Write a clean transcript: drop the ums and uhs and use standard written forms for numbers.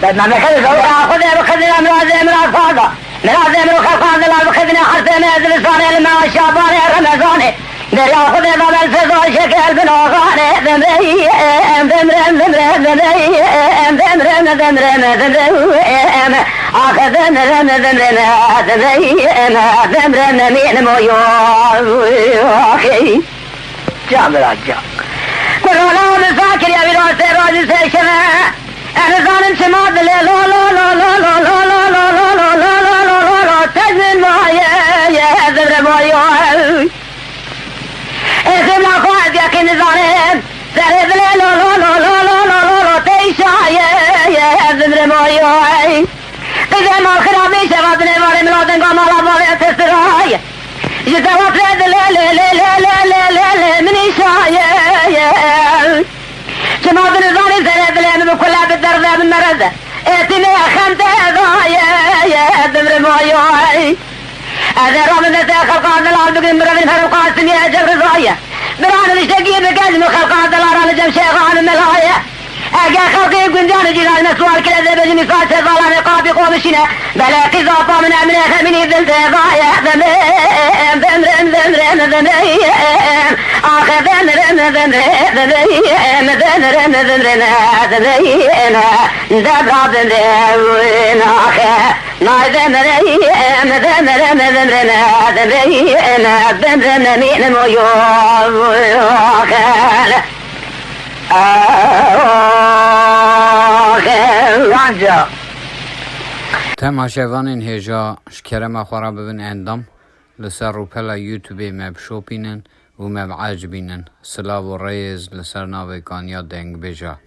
بدنا نخذ خذ خذنا مراد فاضة مراد خذنا لا خذنا حتى نازل لسان الماء الشعبان رمضان دريا خذ باب الفضل شكل بنوغان دمري اخذ دمري مين مويو اخي جامل الجام كلنا مساكر يا بيروس راجل سيشنا انا ظالم سماد لا لا لا لا لا لا لا لا لا لا لا لا تجن معايا يا ذر مويو اسم لا قاعد يا كن ظالم سرد لا لا لا لا لا لا لا تيشا يا ذر مويو إذا ما خرابي شغادني ماري ملادن قامالا ماري تسراي جدوات رد لا لا لا لا لا لا لا لا مني شايا شماد نظاري سرد لأنه بكلها بالدرد بالمرض اتني خمت يا دمر مويوي هذا رامن ذا خلقات العالم بقيم برغن فرقات سنية جبر راية بران الشقي بقدم خلقات العالم جم شيخان الملاية اجا خلقي قندان جلال نسوال كلا ذا بجني فاسد ظلام قابي قومشنا بلا قضافة من امنها مني ذلت ضايا آخر تماشاوانین هجا شکرم خوارا ببین اندام لسر روپلا یوتیوبی مب شوپینن و مب عجبینن سلاو و ریز لسر ناوی کانیا دنگ بجا